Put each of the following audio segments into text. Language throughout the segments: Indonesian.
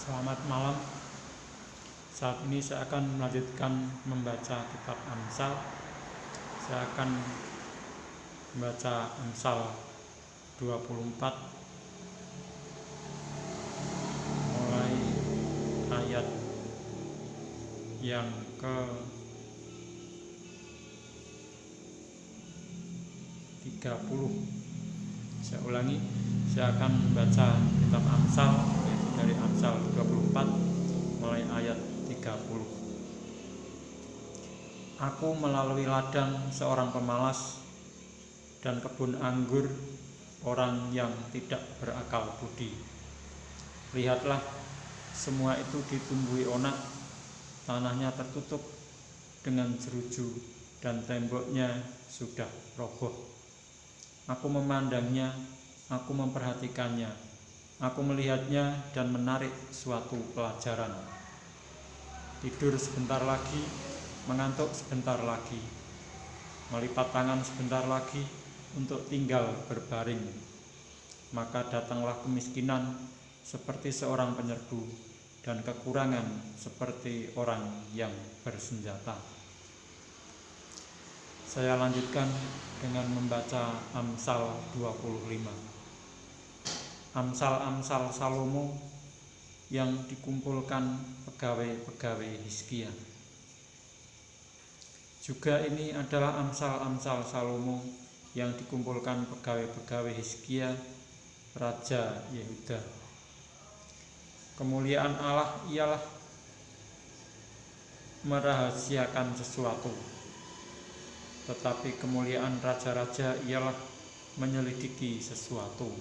Selamat malam. Saat ini saya akan melanjutkan membaca kitab Amsal. Saya akan membaca Amsal 24 mulai ayat yang ke 30. Saya ulangi, saya akan membaca kitab Amsal, yaitu dari Amsal 24 mulai ayat 30. Aku melalui ladang seorang pemalas dan kebun anggur orang yang tidak berakal budi. Lihatlah, semua itu ditumbuhi onak, tanahnya tertutup dengan jeruju dan temboknya sudah roboh. Aku memandangnya, aku memperhatikannya, aku melihatnya dan menarik suatu pelajaran. Tidur sebentar lagi, mengantuk sebentar lagi, melipat tangan sebentar lagi untuk tinggal berbaring. Maka datanglah kemiskinan seperti seorang penyerbu dan kekurangan seperti orang yang bersenjata. Saya lanjutkan dengan membaca Amsal 25. Amsal-amsal Salomo yang dikumpulkan pegawai-pegawai Hizkia. Juga ini adalah amsal-amsal Salomo yang dikumpulkan pegawai-pegawai Hizkia, Raja Yehuda. Kemuliaan Allah ialah merahasiakan sesuatu, tetapi kemuliaan raja-raja ialah menyelidiki sesuatu.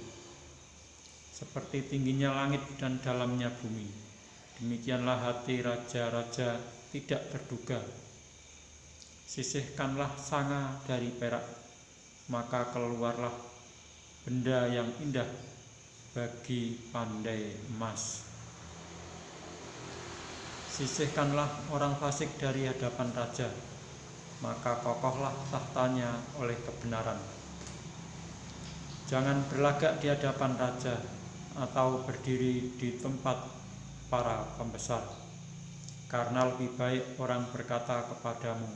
Seperti tingginya langit dan dalamnya bumi, demikianlah hati raja-raja tidak terduga. Sisihkanlah sanga dari perak, maka keluarlah benda yang indah bagi pandai emas. Sisihkanlah orang fasik dari hadapan raja, maka kokohlah tahtanya oleh kebenaran. Jangan berlagak di hadapan raja atau berdiri di tempat para pembesar, karena lebih baik orang berkata kepadamu,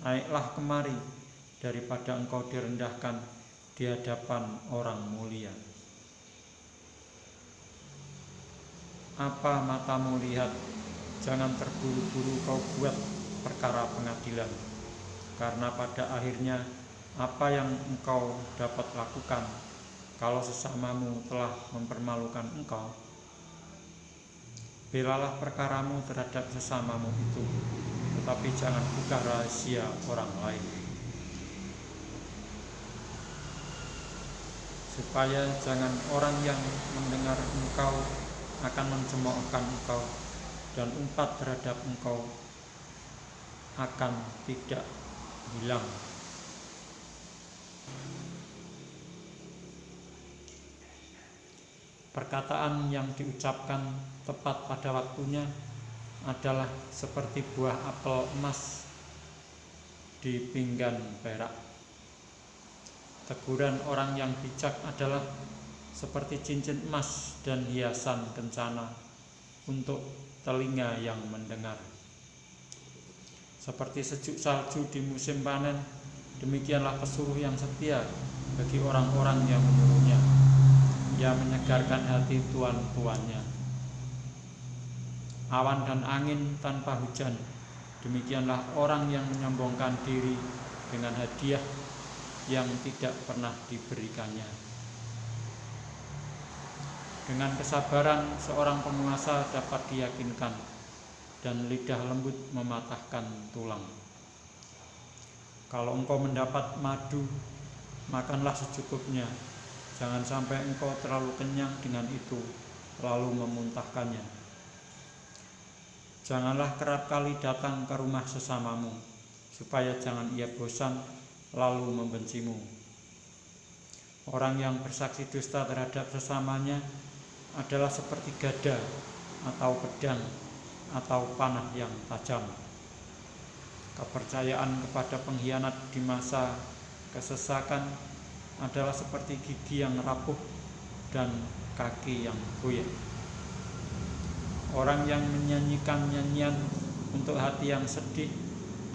naiklah kemari, daripada engkau direndahkan di hadapan orang mulia. Apa matamu lihat, jangan terburu-buru kau buat perkara pengadilan, karena pada akhirnya apa yang engkau dapat lakukan kalau sesamamu telah mempermalukan engkau? Belalah perkaramu terhadap sesamamu itu, tetapi jangan buka rahasia orang lain, supaya jangan orang yang mendengar engkau akan mencemoohkan engkau dan umpat terhadap engkau akan tidak hilang. Perkataan yang diucapkan tepat pada waktunya adalah seperti buah apel emas di pinggan perak. Teguran orang yang bijak adalah seperti cincin emas dan hiasan kencana untuk telinga yang mendengar. Seperti sejuk salju di musim panen, demikianlah pesuruh yang setia bagi orang-orang yang menyuruhnya. Ia menyegarkan hati tuan-tuannya. Awan dan angin tanpa hujan, demikianlah orang yang menyombongkan diri dengan hadiah yang tidak pernah diberikannya. Dengan kesabaran seorang penguasa dapat diyakinkan, dan lidah lembut mematahkan tulang. Kalau engkau mendapat madu, makanlah secukupnya. Jangan sampai engkau terlalu kenyang dengan itu, lalu memuntahkannya. Janganlah kerap kali datang ke rumah sesamamu, supaya jangan ia bosan lalu membencimu. Orang yang bersaksi dusta terhadap sesamanya adalah seperti gada atau pedang atau panah yang tajam. Kepercayaan kepada pengkhianat di masa kesesakan adalah seperti gigi yang rapuh dan kaki yang goyah. Orang yang menyanyikan nyanyian untuk hati yang sedih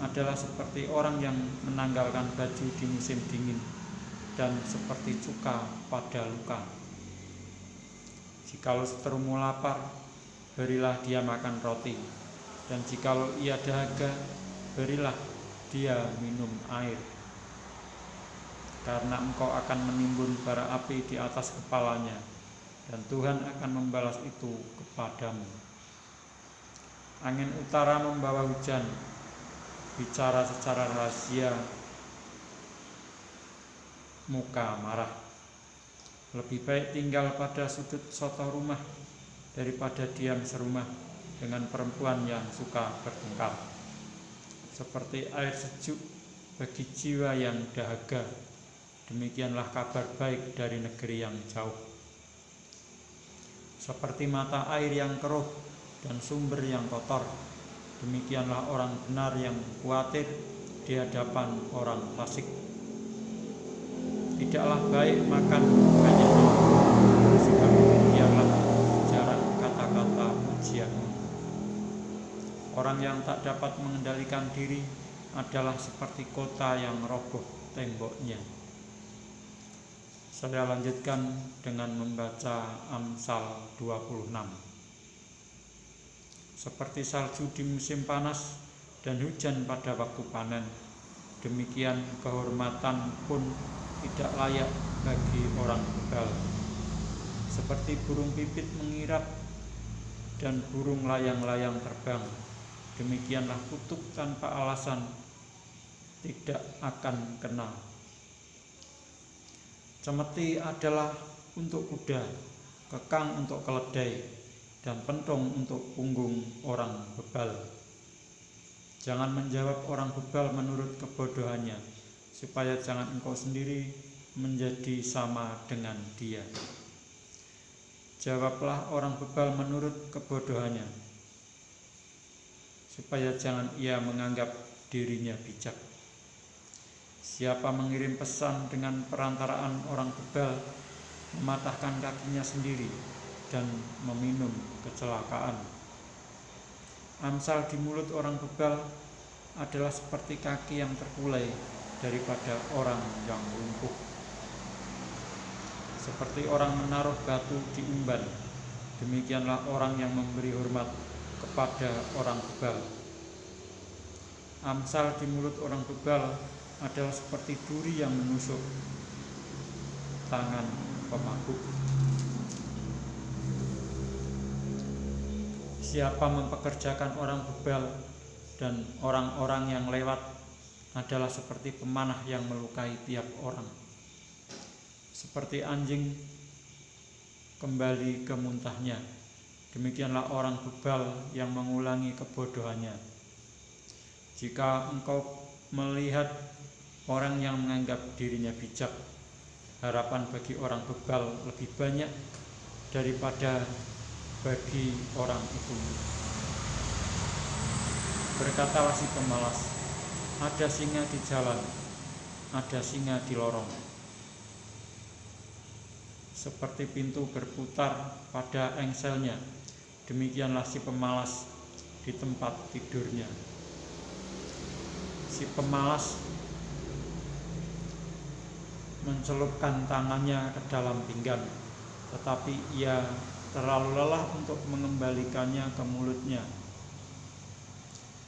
adalah seperti orang yang menanggalkan baju di musim dingin dan seperti cuka pada luka. Jikalau seterumu lapar, berilah dia makan roti, dan jikalau ia dahaga, berilah dia minum air. Karena engkau akan menimbun bara api di atas kepalanya, dan Tuhan akan membalas itu kepadamu. Angin utara membawa hujan, bicara secara rahasia, muka marah. Lebih baik tinggal pada sudut soto rumah daripada diam serumah dengan perempuan yang suka bertengkar. Seperti air sejuk bagi jiwa yang dahaga, demikianlah kabar baik dari negeri yang jauh. Seperti mata air yang keruh dan sumber yang kotor, demikianlah orang benar yang khawatir di hadapan orang fasik. Tidaklah baik makan hanya sebab demikianlah jarang kata-kata pujian. Orang yang tak dapat mengendalikan diri adalah seperti kota yang roboh temboknya. Saya lanjutkan dengan membaca Amsal 26. Seperti salju di musim panas dan hujan pada waktu panen, demikian kehormatan pun tidak layak bagi orang bebal. Seperti burung pipit mengirap dan burung layang-layang terbang, demikianlah kutuk tanpa alasan tidak akan kena. Cemeti adalah untuk kuda, kekang untuk keledai, dan pentong untuk punggung orang bebal. Jangan menjawab orang bebal menurut kebodohannya, supaya jangan engkau sendiri menjadi sama dengan dia. Jawablah orang bebal menurut kebodohannya, supaya jangan ia menganggap dirinya bijak. Siapa mengirim pesan dengan perantaraan orang bebal, mematahkan kakinya sendiri dan meminum kecelakaan. Amsal di mulut orang bebal adalah seperti kaki yang terkulai daripada orang yang lumpuh. Seperti orang menaruh batu di umban, demikianlah orang yang memberi hormat kepada orang bebal. Amsal di mulut orang bebal adalah seperti duri yang menusuk tangan pemabuk. Siapa mempekerjakan orang bebal dan orang-orang yang lewat adalah seperti pemanah yang melukai tiap orang. Seperti anjing kembali ke muntahnya, demikianlah orang bebal yang mengulangi kebodohannya. Jika engkau melihat orang yang menganggap dirinya bijak, harapan bagi orang bebal lebih banyak daripada bagi orang itu. Berkatalah si pemalas, ada singa di jalan, ada singa di lorong. Seperti pintu berputar pada engselnya, demikianlah si pemalas di tempat tidurnya. Si pemalas mencelupkan tangannya ke dalam pinggan, tetapi ia terlalu lelah untuk mengembalikannya ke mulutnya.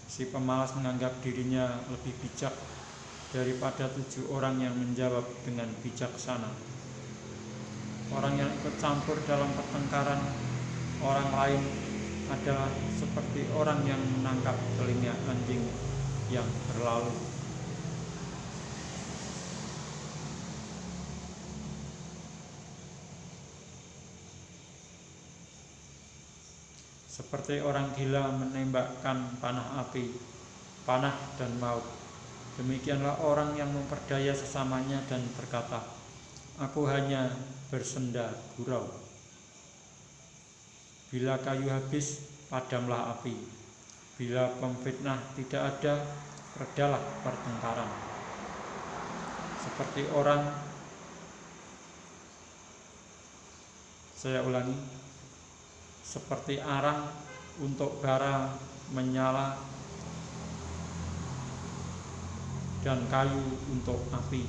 Si pemalas menganggap dirinya lebih bijak daripada 7 orang yang menjawab dengan bijaksana. Orang yang ikut campur dalam pertengkaran orang lain adalah seperti orang yang menangkap telinga anjing yang berlalu. Seperti orang gila menembakkan panah api, panah dan maut. Demikianlah orang yang memperdaya sesamanya dan berkata, aku hanya bersenda gurau. Bila kayu habis, padamlah api. Bila pemfitnah tidak ada, redalah pertengkaran. Seperti orang, saya ulangi, seperti arang untuk bara menyala dan kayu untuk api.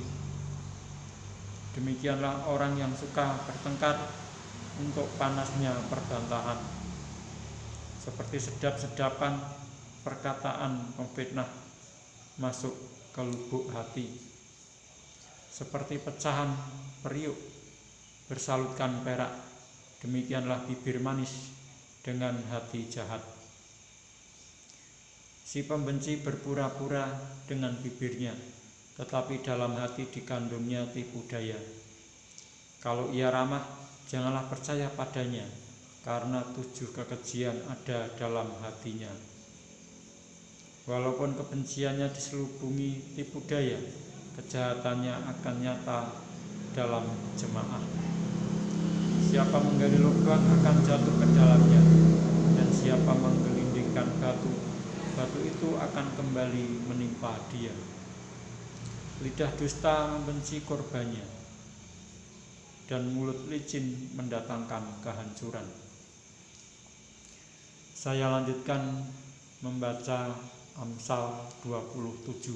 Demikianlah orang yang suka bertengkar untuk panasnya perbantahan, seperti sedap-sedapan perkataan pemfitnah masuk ke lubuk hati, seperti pecahan periuk bersalutkan perak. Demikianlah bibir manis dengan hati jahat. Si pembenci berpura-pura dengan bibirnya, tetapi dalam hati dikandungnya tipu daya. Kalau ia ramah, janganlah percaya padanya, karena 7 kekejian ada dalam hatinya. Walaupun kebenciannya diselubungi tipu daya, kejahatannya akan nyata dalam jemaah. Siapa menggali lubang akan jatuh ke dalamnya, dan siapa menggelindingkan batu, batu itu akan kembali menimpa dia. Lidah dusta membenci korbannya, dan mulut licin mendatangkan kehancuran. Saya lanjutkan membaca Amsal 27.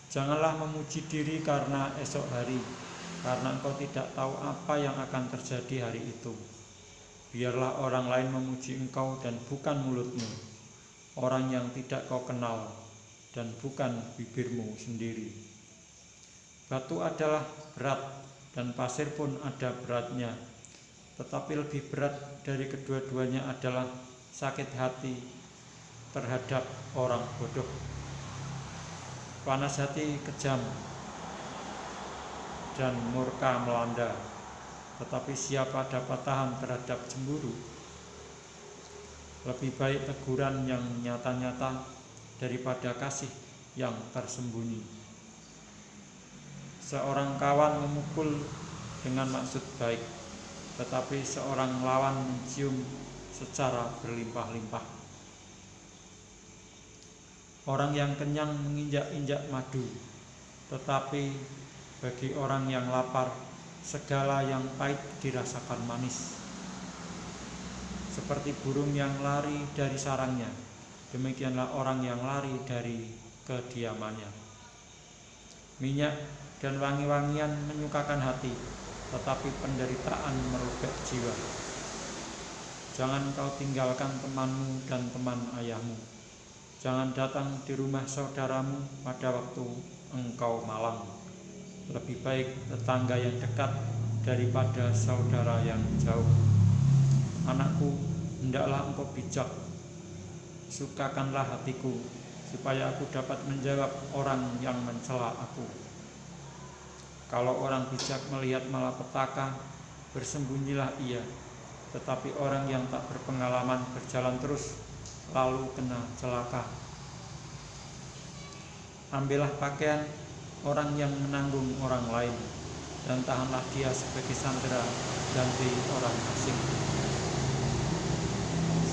Janganlah memuji diri karena esok hari, karena engkau tidak tahu apa yang akan terjadi hari itu. Biarlah orang lain memuji engkau dan bukan mulutmu, orang yang tidak kau kenal dan bukan bibirmu sendiri. Batu adalah berat dan pasir pun ada beratnya, tetapi lebih berat dari kedua-duanya adalah sakit hati terhadap orang bodoh. Panas hati kejam dan murka melanda, tetapi siapa dapat tahan terhadap cemburu? Lebih baik teguran yang nyata-nyata daripada kasih yang tersembunyi. Seorang kawan memukul dengan maksud baik, tetapi seorang lawan mencium secara berlimpah-limpah. Orang yang kenyang menginjak-injak madu, tetapi bagi orang yang lapar, segala yang pahit dirasakan manis. Seperti burung yang lari dari sarangnya, demikianlah orang yang lari dari kediamannya. Minyak dan wangi-wangian menyukakan hati, tetapi penderitaan merobek jiwa. Jangan kau tinggalkan temanmu dan teman ayahmu. Jangan datang di rumah saudaramu pada waktu engkau malang. Lebih baik tetangga yang dekat daripada saudara yang jauh. Anakku, hendaklah engkau bijak. Sukakanlah hatiku, supaya aku dapat menjawab orang yang mencela aku. Kalau orang bijak melihat malapetaka, bersembunyilah ia. Tetapi orang yang tak berpengalaman berjalan terus, lalu kena celaka. Ambillah pakaian orang yang menanggung orang lain, dan tahanlah dia sebagai sandera ganti orang asing.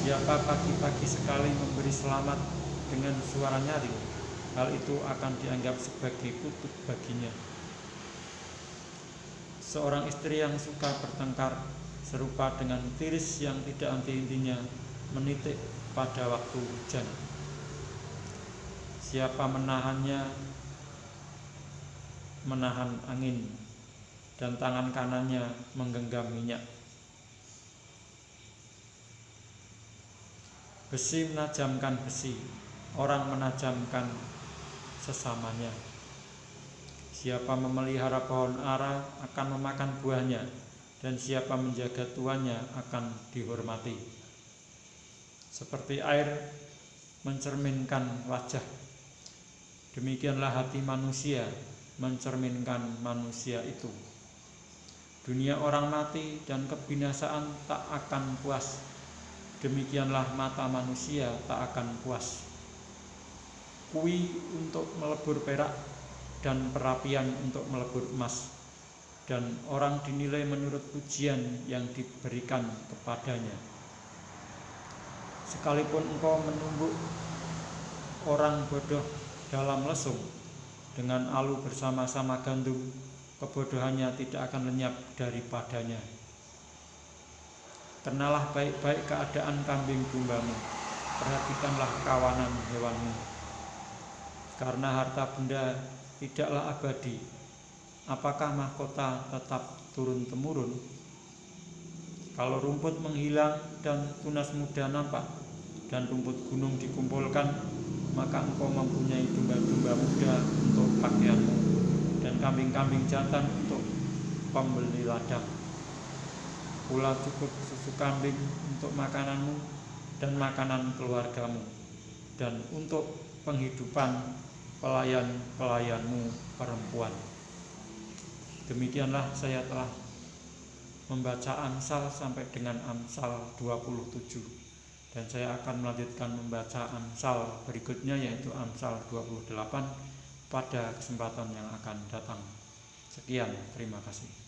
Siapa pagi-pagi sekali memberi selamat dengan suara nyaring, hal itu akan dianggap sebagai kutuk baginya. Seorang istri yang suka bertengkar serupa dengan tiris yang tidak henti-hentinya menitik pada waktu hujan. Siapa menahannya menahan angin, dan tangan kanannya menggenggam minyak. Besi menajamkan besi, orang menajamkan sesamanya. Siapa memelihara pohon ara akan memakan buahnya, dan siapa menjaga tuannya akan dihormati. Seperti air mencerminkan wajah, demikianlah hati manusia mencerminkan manusia itu. Dunia orang mati dan kebinasaan tak akan puas, demikianlah mata manusia tak akan puas. Kui untuk melebur perak dan perapian untuk melebur emas, dan orang dinilai menurut pujian yang diberikan kepadanya. Sekalipun engkau menumbuk orang bodoh dalam lesung, dengan alu bersama-sama gandum, kebodohannya tidak akan lenyap daripadanya. Kenalah baik-baik keadaan kambing dombamu, perhatikanlah kawanan hewanmu. Karena harta benda tidaklah abadi, apakah mahkota tetap turun-temurun? Kalau rumput menghilang dan tunas muda nampak, dan rumput gunung dikumpulkan, maka engkau mempunyai domba-domba muda untuk pakaianmu, dan kambing-kambing jantan untuk pembeli ladang. Pula cukup susu kambing untuk makananmu dan makanan keluargamu, dan untuk penghidupan pelayan-pelayanmu perempuan. Demikianlah saya telah membaca Amsal sampai dengan Amsal 27, dan saya akan melanjutkan membaca Amsal berikutnya, yaitu Amsal 28 pada kesempatan yang akan datang. Sekian, terima kasih.